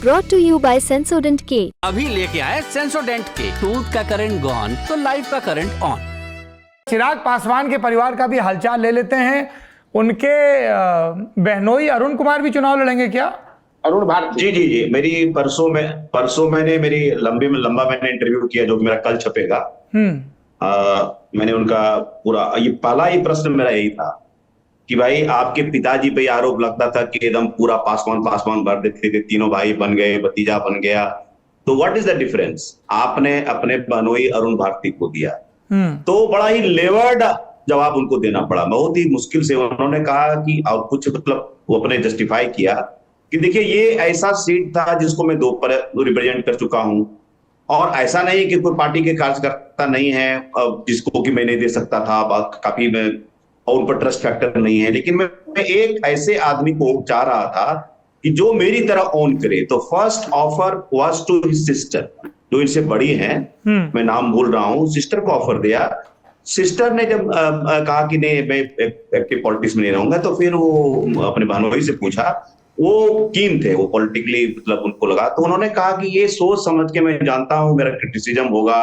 brought to you by Sensodyne K। अभी लेके आए सेंसोडेंट के, टूथ का करंट गॉन तो लाइफ का करंट ऑन। चिराग पासवान के परिवार का भी हालचाल ले लेते हैं। उनके बहनोई अरुण कुमार भी चुनाव लड़ेंगे क्या? अरुण भारती जी जी जी, मेरी परसों मैंने मेरी लंबा मैंने इंटरव्यू किया जो मेरा कल छपेगा। मैंने उनका पूरा ये पहला ही प्रश्न मेरा यही था कि भाई आपके पिताजी पे आरोप लगता था कि एकदम पूरा पासवान भर देते थे, तीनों भाई बन गए, भतीजा बन गया, तो व्हाट इज द डिफरेंस? आपने अपने बहनोई अरुण भारती को दिया। तो बड़ा ही लेवर्ड जवाब उनको देना पड़ा, बहुत ही मुश्किल से उन्होंने कहा कि और कुछ मतलब वो अपने जस्टिफाई किया कि देखिए ये ऐसा सीट था जिसको मैं दो पर रिप्रेजेंट कर चुका हूं, और ऐसा नहीं कि कोई पार्टी के कार्यकर्ता नहीं है जिसको कि मैं नहीं दे सकता था, काफी मैं और उन पर ट्रस्ट फैक्टर नहीं है, लेकिन मैं एक ऐसे आदमी को चाह रहा था कि जो मेरी तरह ओन करे। तो first offer was to his sister, जो इनसे बड़ी हैं, मैं नाम भूल रहा हूं, सिस्टर को ऑफर दिया। सिस्टर ने जब कहा कि नहीं मैं एक्टिव पॉलिटिक्स में नहीं रहूंगा, तो फिर वो अपने बहनोई से पूछा, वो कीन थे, वो पॉलिटिकली मतलब उनको लगा, तो उन्होंने कहा कि ये सोच समझ के, मैं जानता हूं मेरा क्रिटिसिज्म होगा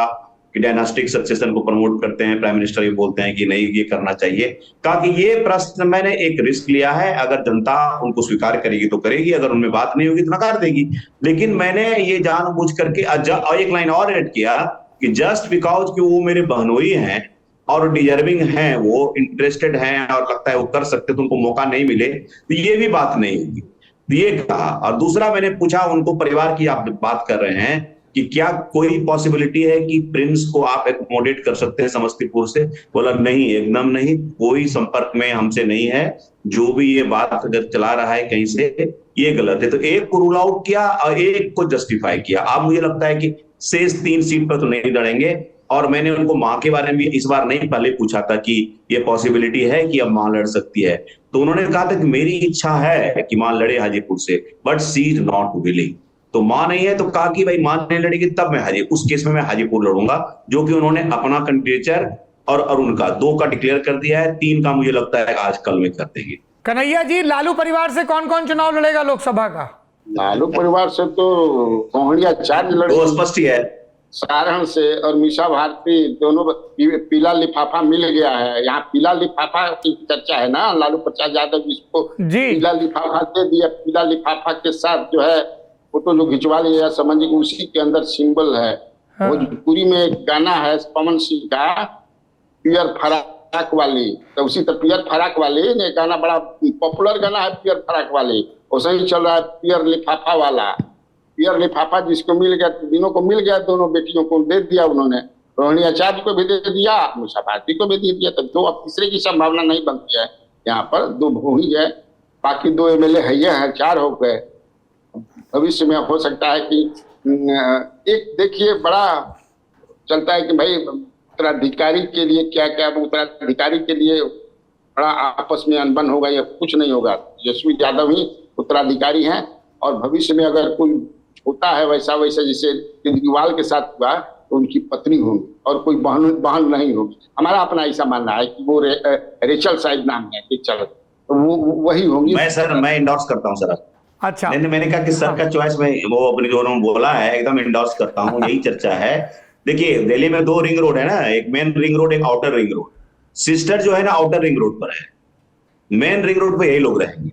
कि डायनास्टिक सक्सेशन को प्रमोट करते हैं, प्राइम मिनिस्टर ये बोलते हैं कि नहीं ये करना चाहिए, कहा कि ये प्रश्न मैंने एक रिस्क लिया है, अगर जनता उनको स्वीकार करेगी तो करेगी, अगर उनमें बात नहीं होगी तो नकार देगी, लेकिन मैंने ये जानबूझ करके एक लाइन और ऐड किया कि जस्ट बिकॉज कि वो मेरे बहनोई हैं और डिजर्विंग हैं, वो इंटरेस्टेड हैं और लगता है वो कर सकते, तो उनको मौका नहीं मिले तो ये भी बात नहीं होगी, ये कहा। और दूसरा मैंने पूछा उनको, परिवार की आप बात कर रहे हैं कि क्या कोई पॉसिबिलिटी है कि प्रिंस को आप एकोमोडेट कर सकते हैं समस्तीपुर से? बोला नहीं, एकदम नहीं, कोई संपर्क में हमसे नहीं है, जो भी ये बात अगर चला रहा है कहीं से ये गलत है। तो एक को रूल आउट किया और एक को जस्टिफाई किया। अब मुझे लगता है कि शेष 3 सीट पर तो नहीं लड़ेंगे, और मैंने उनको मां के बारे में भी इस बार नहीं, पहले पूछा था कि ये पॉसिबिलिटी है कि अब मां लड़ सकती है, तो उन्होंने कहा था कि मेरी इच्छा है कि मां लड़े हाजीपुर से, but she is not willing. तो मां नहीं है तो कहा कि भाई मां नहीं लड़ेगी तब मैं उस केस में मैं हाजीपुर लड़ूंगा, जो कि उन्होंने अपना कैंडिडेचर और अरुण का 2 का डिक्लेयर कर दिया है, 3 का मुझे लगता है आज कल में कर देंगे। कन्हैया जी, लालू परिवार से कौन कौन चुनाव लड़ेगा लोकसभा का? लालू परिवार से तो कोहड़िया चार्ज लड़े, तो स्पष्ट ही है। सारण से और मीसा भारती दोनों पीला लिफाफा मिल गया है। यहाँ पीला लिफाफा की चर्चा है ना, लालू प्रसाद यादव जिसको पीला लिफाफा दे दिया, पीला लिफाफा के साथ जो है फोटो जो खिंचवा लिया, समझिए उसी के अंदर सिंबल है। भोजपुरी में एक गाना है पवन सिंह का, पियर फराक वाली, तो उसी तरह पियर फराक वाली ने गाना बड़ा पॉपुलर गाना है, पियर फराक वाली, वैसे ही चल रहा है पियर लिफाफा वाला। पियर लिफाफा जिसको मिल गया, तीनों को मिल गया, दोनों बेटियों को दे दिया उन्होंने, रोहिणी आचार्य को भी दे दिया, मीसा भारती को भी दे दिया, तो 2 अब तीसरे की संभावना नहीं बनती है। यहाँ पर 2 भूमि है, बाकी 2 MLA है, 4 हो गए। भविष्य में हो सकता है कि एक देखिए बड़ा चलता है कि भाई उत्तराधिकारी के लिए क्या क्या, उत्तराधिकारी के लिए बड़ा आपस में अनबन होगा या कुछ नहीं होगा। यशवी यादव ही उत्तराधिकारी हैं, और भविष्य में अगर कोई होता है वैसा जैसे केजरीवाल के साथ हुआ, तो उनकी पत्नी होगी और कोई बहन नहीं होगी। हमारा अपना ऐसा मानना है कि वो रेचल साहिब नाम है, तो वो वही होंगी। मैं इंडोर्स करता हूँ सर। अच्छा, मैंने कहा कि सर का चॉइस में वो अपने जो उन्होंने बोला है एकदम इंडोर्स करता हूँ, यही चर्चा है। देखिए दिल्ली में 2 रिंग रोड है ना, एक मेन रिंग रोड, एक आउटर रिंग रोड। सिस्टर जो है ना आउटर रिंग रोड पर है, मेन रिंग रोड पे यही लोग रहेंगे,